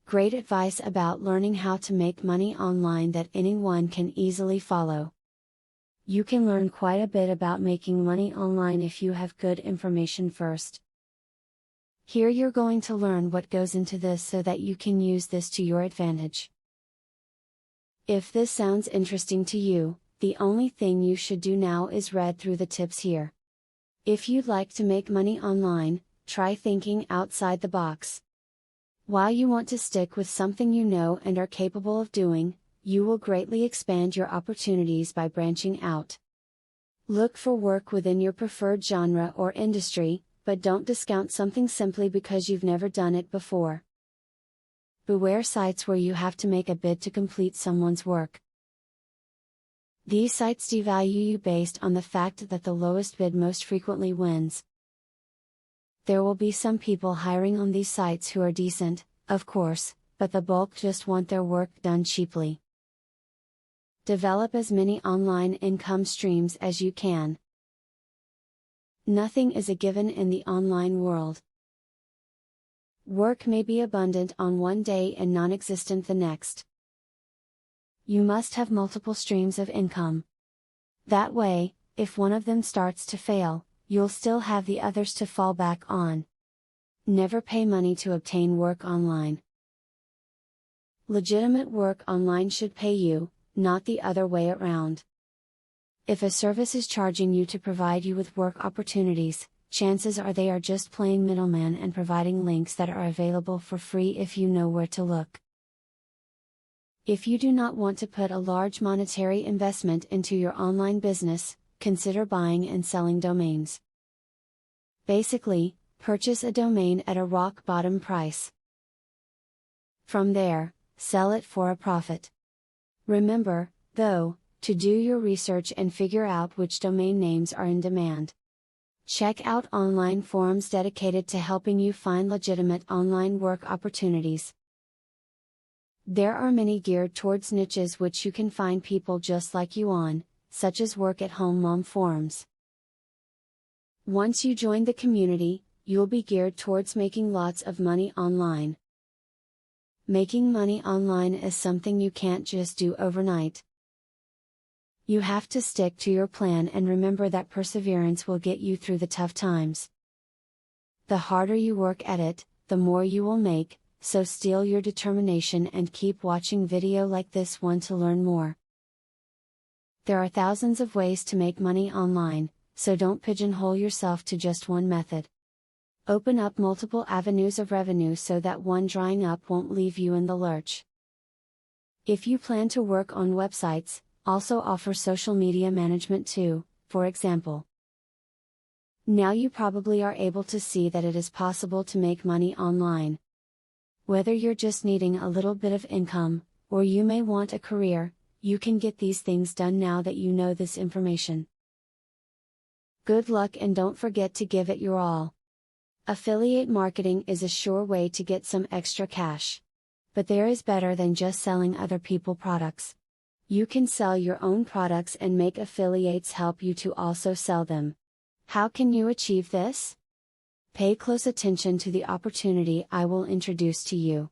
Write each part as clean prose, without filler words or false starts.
Great advice about learning how to make money online that anyone can easily follow. You can learn quite a bit about making money online if you have good information first. Here you're going to learn what goes into this so that you can use this to your advantage. If this sounds interesting to you, the only thing you should do now is read through the tips here. If you'd like to make money online, try thinking outside the box. While you want to stick with something you know and are capable of doing, you will greatly expand your opportunities by branching out. Look for work within your preferred genre or industry, but don't discount something simply because you've never done it before. Beware sites where you have to make a bid to complete someone's work. These sites devalue you based on the fact that the lowest bid most frequently wins. There will be some people hiring on these sites who are decent, of course, but the bulk just want their work done cheaply. Develop as many online income streams as you can. Nothing is a given in the online world. Work may be abundant on one day and non-existent the next. You must have multiple streams of income. That way, if one of them starts to fail, you'll still have the others to fall back on. Never pay money to obtain work online. Legitimate work online should pay you, not the other way around. If a service is charging you to provide you with work opportunities, chances are they are just playing middleman and providing links that are available for free if you know where to look. If you do not want to put a large monetary investment into your online business, consider buying and selling domains. Basically, purchase a domain at a rock bottom price. From there, sell it for a profit. Remember, though, to do your research and figure out which domain names are in demand. Check out online forums dedicated to helping you find legitimate online work opportunities. There are many geared towards niches which you can find people just like you on, such as work-at-home mom forums. Once you join the community, you'll be geared towards making lots of money online. Making money online is something you can't just do overnight. You have to stick to your plan and remember that perseverance will get you through the tough times. The harder you work at it, the more you will make, so steel your determination and keep watching video like this one to learn more. There are thousands of ways to make money online, so don't pigeonhole yourself to just one method. Open up multiple avenues of revenue so that one drying up won't leave you in the lurch. If you plan to work on websites, also offer social media management too, for example. Now you probably are able to see that it is possible to make money online. Whether you're just needing a little bit of income, or you may want a career, you can get these things done now that you know this information. Good luck and don't forget to give it your all. Affiliate marketing is a sure way to get some extra cash. But there is better than just selling other people products. You can sell your own products and make affiliates help you to also sell them. How can you achieve this? Pay close attention to the opportunity I will introduce to you.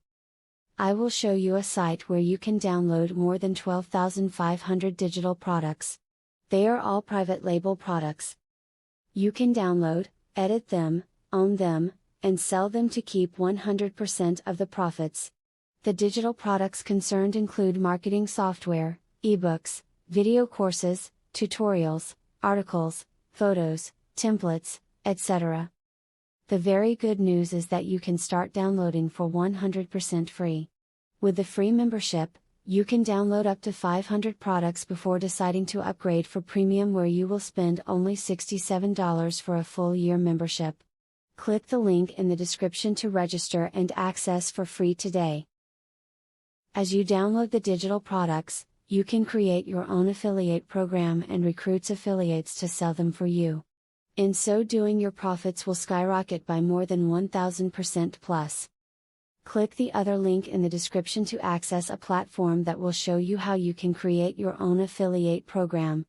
I will show you a site where you can download more than 12,500 digital products. They are all private label products. You can download, edit them, own them, and sell them to keep 100% of the profits. The digital products concerned include marketing software, ebooks, video courses, tutorials, articles, photos, templates, etc. The very good news is that you can start downloading for 100% free. With the free membership, you can download up to 500 products before deciding to upgrade for premium, where you will spend only $67 for a full year membership. Click the link in the description to register and access for free today. As you download the digital products, you can create your own affiliate program and recruit affiliates to sell them for you. In so doing, your profits will skyrocket by more than 1000% plus. Click the other link in the description to access a platform that will show you how you can create your own affiliate program.